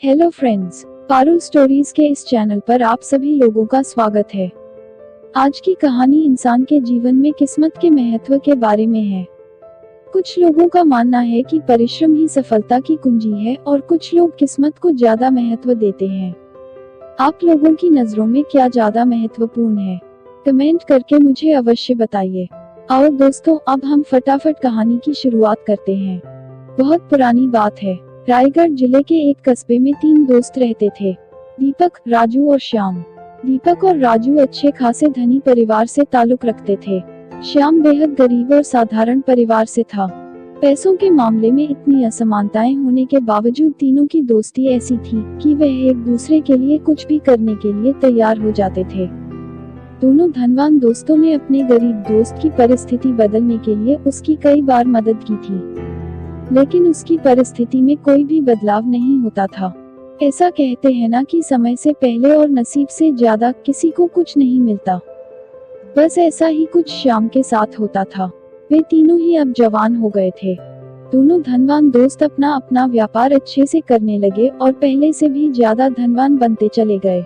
Hello friends, Parul stories के इस channel पर आप सभी लोगों का स्वागत है। आज की कहानी इंसान के जीवन में किस्मत के महत्व के बारे में है। कुछ लोगों का मानना है कि परिश्रम ही सफलता की कुंजी है और कुछ लोग किस्मत को ज्यादा महत्व देते हैं। आप लोगों की नजरों में क्या ज्यादा महत्वपूर्ण है? कमेंट करके मुझे अवश्य बताइए। आओ दोस्तों, अब हम फटाफट कहानी की शुरुआत करते हैं। बहुत पुरानी बात है। रायगढ़ जिले के एक कस्बे में 3 दोस्त रहते थे, दीपक, राजू और श्याम। दीपक और राजू अच्छे खासे धनी परिवार से ताल्लुक रखते थे। श्याम बेहद गरीब और साधारण परिवार से था। पैसों के मामले में इतनी असमानताएं होने के बावजूद तीनों की दोस्ती ऐसी थी कि वह एक दूसरे के लिए कुछ भी करने के लिए तैयार हो जाते थे। दोनों धनवान दोस्तों ने अपने गरीब दोस्त की परिस्थिति बदलने के लिए उसकी कई बार मदद की थी, लेकिन उसकी परिस्थिति में कोई भी बदलाव नहीं होता था। ऐसा कहते हैं ना कि समय से पहले और नसीब से ज्यादा किसी को कुछ नहीं मिलता। बस ऐसा ही कुछ श्याम के साथ होता था। वे तीनों ही अब जवान हो गए थे। दोनों धनवान दोस्त अपना अपना व्यापार अच्छे से करने लगे और पहले से भी ज्यादा धनवान बनते चले गए।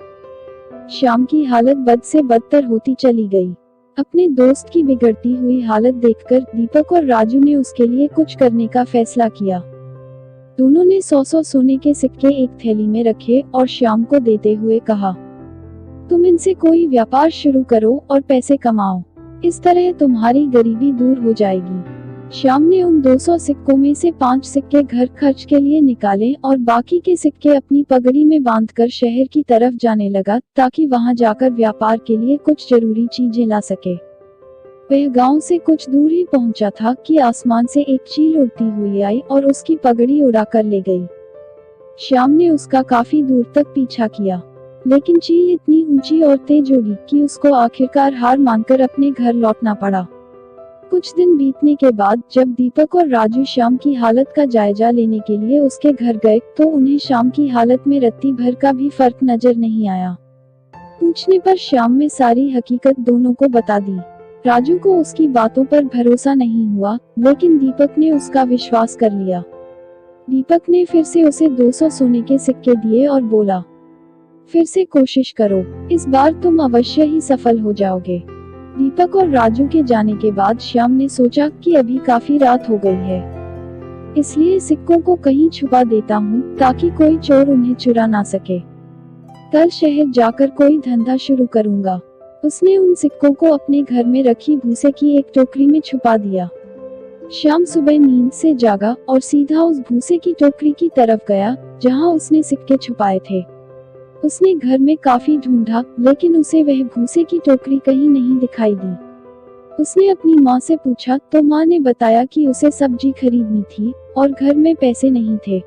श्याम की हालत बद से बदतर होती चली गई। अपने दोस्त की बिगड़ती हुई हालत देखकर दीपक और राजू ने उसके लिए कुछ करने का फैसला किया। दोनों ने 100 सोने के सिक्के एक थैली में रखे और श्याम को देते हुए कहा, तुम इनसे कोई व्यापार शुरू करो और पैसे कमाओ। इस तरह तुम्हारी गरीबी दूर हो जाएगी। श्याम ने उन 200 सिक्कों में से 5 सिक्के घर खर्च के लिए निकाले और बाकी के सिक्के अपनी पगड़ी में बांधकर शहर की तरफ जाने लगा ताकि वहां जाकर व्यापार के लिए कुछ जरूरी चीजें ला सके। वह गांव से कुछ दूर ही पहुंचा था कि आसमान से एक चील उड़ती हुई आई और उसकी पगड़ी उड़ाकर ले गई। श्याम ने उसका काफी दूर तक पीछा किया, लेकिन चील इतनी ऊंची और तेज उड़ी कि उसको आखिरकार हार मानकर अपने घर लौटना पड़ा। कुछ दिन बीतने के बाद जब दीपक और राजू श्याम की हालत का जायजा लेने के लिए उसके घर गए तो उन्हें श्याम की हालत में रत्ती भर का भी फर्क नजर नहीं आया। पूछने पर श्याम ने सारी हकीकत दोनों को बता दी। राजू को उसकी बातों पर भरोसा नहीं हुआ, लेकिन दीपक ने उसका विश्वास कर लिया। दीपक ने फिर से उसे 200 सोने के सिक्के दिए और बोला, फिर से कोशिश करो, इस बार तुम अवश्य ही सफल हो जाओगे। दीपक और राजू के जाने के बाद श्याम ने सोचा कि अभी काफी रात हो गई है, इसलिए सिक्कों को कहीं छुपा देता हूँ ताकि कोई चोर उन्हें चुरा ना सके। कल शहर जाकर कोई धंधा शुरू करूँगा। उसने उन सिक्कों को अपने घर में रखी भूसे की एक टोकरी में छुपा दिया। श्याम सुबह नींद से जागा और सीधा उस भूसे की टोकरी की तरफ गया जहाँ उसने सिक्के छुपाए थे। उसने घर में काफी ढूंढा, लेकिन उसे वह भूसे की टोकरी कहीं नहीं दिखाई दी। उसने अपनी माँ से पूछा तो माँ ने बताया कि उसे सब्जी खरीदनी थी और घर में पैसे नहीं थे,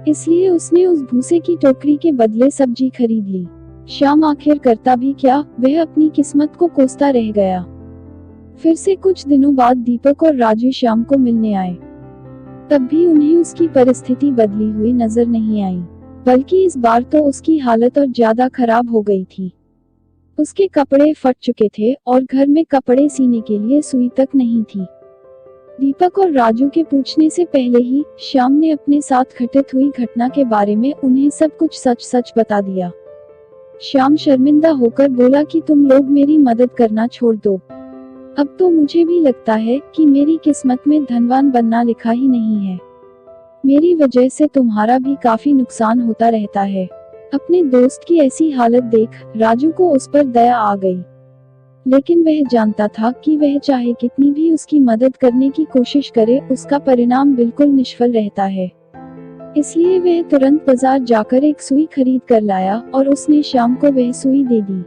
इसलिए उसने उस भूसे की टोकरी के बदले सब्जी खरीद ली। श्याम आखिर करता भी क्या, वह अपनी किस्मत को कोसता रह गया। फिर से कुछ दिनों बाद दीपक और राजू श्याम को मिलने आए। तब भी उन्हें उसकी परिस्थिति बदली हुई नजर नहीं आई, बल्कि इस बार तो उसकी हालत और ज्यादा खराब हो गई थी। उसके कपड़े फट चुके थे और घर में कपड़े सीने के लिए सुई तक नहीं थी। दीपक और राजू के पूछने से पहले ही श्याम ने अपने साथ घटित हुई घटना के बारे में उन्हें सब कुछ सच सच बता दिया। श्याम शर्मिंदा होकर बोला कि तुम लोग मेरी मदद करना छोड़ दो। अब तो मुझे भी लगता है कि मेरी किस्मत में धनवान बनना लिखा ही नहीं है। मेरी वजह से तुम्हारा भी काफी नुकसान होता रहता है। अपने दोस्त की ऐसी हालत देख राजू को उस पर दया आ गई, लेकिन वह जानता था कि वह चाहे कितनी भी उसकी मदद करने की कोशिश करे, उसका परिणाम बिल्कुल निष्फल रहता है। इसलिए वह तुरंत बाजार जाकर एक सुई खरीद कर लाया और उसने श्याम को वह सुई दे दी।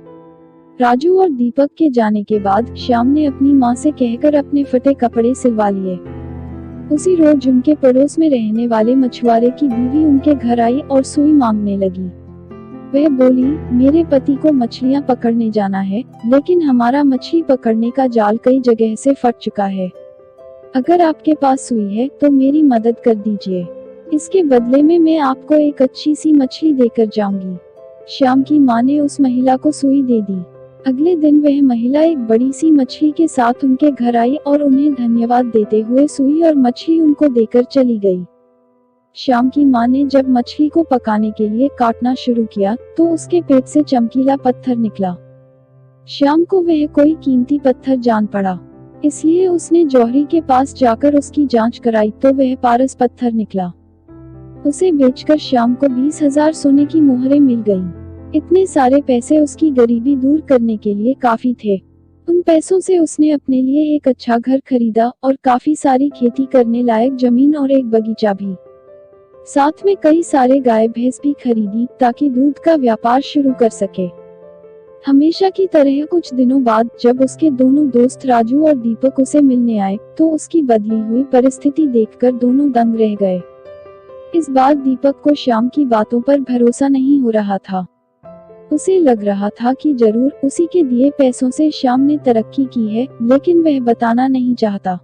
राजू और दीपक के जाने के बाद श्याम ने अपनी माँ से कहकर अपने फटे कपड़े सिलवा लिए। उसी रोज उनके पड़ोस में रहने वाले मछुआरे की बीवी उनके घर आई और सुई मांगने लगी। वह बोली, मेरे पति को मछलियां पकड़ने जाना है, लेकिन हमारा मछली पकड़ने का जाल कई जगह से फट चुका है। अगर आपके पास सुई है तो मेरी मदद कर दीजिए। इसके बदले में मैं आपको एक अच्छी सी मछली देकर जाऊंगी। श्याम की माँ ने उस महिला को सुई दे दी। अगले दिन वह महिला एक बड़ी सी मछली के साथ उनके घर आई और उन्हें धन्यवाद देते हुए सुई और मछली उनको देकर चली गई। श्याम की मां ने जब मछली को पकाने के लिए काटना शुरू किया तो उसके पेट से चमकीला पत्थर निकला। श्याम को वह कोई कीमती पत्थर जान पड़ा, इसलिए उसने जौहरी के पास जाकर उसकी जांच कराई तो वह पारस पत्थर निकला। उसे बेचकर श्याम को 20,000 सोने की मोहरें मिल गईं। इतने सारे पैसे उसकी गरीबी दूर करने के लिए काफी थे। उन पैसों से उसने अपने लिए एक अच्छा घर खरीदा और काफी सारी खेती करने लायक जमीन और एक बगीचा भी। साथ में कई सारे गाय भैंस भी खरीदी ताकि दूध का व्यापार शुरू कर सके। हमेशा की तरह कुछ दिनों बाद जब उसके दोनों दोस्त राजू और दीपक उसे मिलने आए तो उसकी बदली हुई परिस्थिति देखकर दोनों दंग रह गए। इस बार दीपक को श्याम की बातों पर भरोसा नहीं हो रहा था। उसे लग रहा था कि जरूर उसी के दिए पैसों से श्याम ने तरक्की की है, लेकिन वह बताना नहीं चाहता।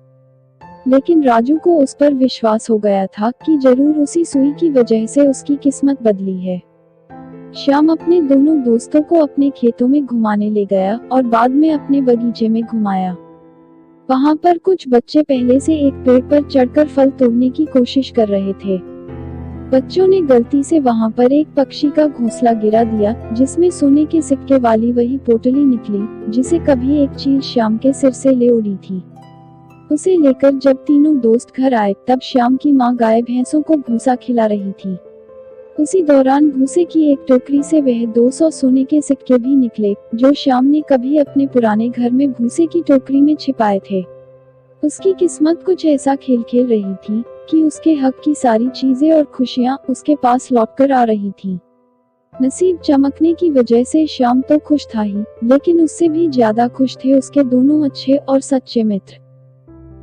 लेकिन राजू को उस पर विश्वास हो गया था कि जरूर उसी सुई की वजह से उसकी किस्मत बदली है। श्याम अपने दोनों दोस्तों को अपने खेतों में घुमाने ले गया और बाद में अपने बगीचे में घुमाया। वहां पर कुछ बच्चे पहले से एक पेड़ पर चढ़कर फल तोड़ने की कोशिश कर रहे थे। बच्चों ने गलती से वहां पर एक पक्षी का घोंसला गिरा दिया जिसमें सोने के सिक्के वाली वही पोटली निकली जिसे कभी एक चील श्याम के सिर से ले उड़ी थी। उसे लेकर जब तीनों दोस्त घर आए तब श्याम की मां गाय भैंसों को भूसा खिला रही थी। उसी दौरान भूसे की एक टोकरी से वह 200 सोने के सिक्के भी निकले जो श्याम ने कभी अपने पुराने घर में भूसे की टोकरी में छिपाए थे। उसकी किस्मत कुछ ऐसा खेल खेल रही थी कि उसके हक की सारी चीजें और खुशियां उसके पास लौटकर आ रही थी। नसीब चमकने की वजह से श्याम तो खुश था ही, लेकिन उससे भी ज्यादा खुश थे उसके दोनों अच्छे और सच्चे मित्र।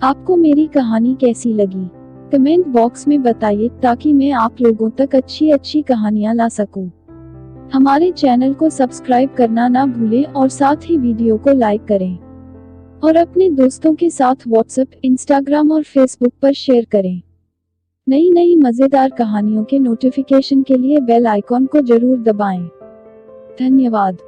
आपको मेरी कहानी कैसी लगी? कमेंट बॉक्स में बताइए ताकि मैं आप लोगों तक अच्छी अच्छी कहानियां ला सकूं। हमारे चैनल को सब्सक्राइब करना ना भूलें और साथ ही वीडियो को लाइक करें और अपने दोस्तों के साथ व्हाट्सएप, इंस्टाग्राम और फेसबुक पर शेयर करें। नई नई मजेदार कहानियों के नोटिफिकेशन के लिए बेल आइकॉन को जरूर दबाएं। धन्यवाद।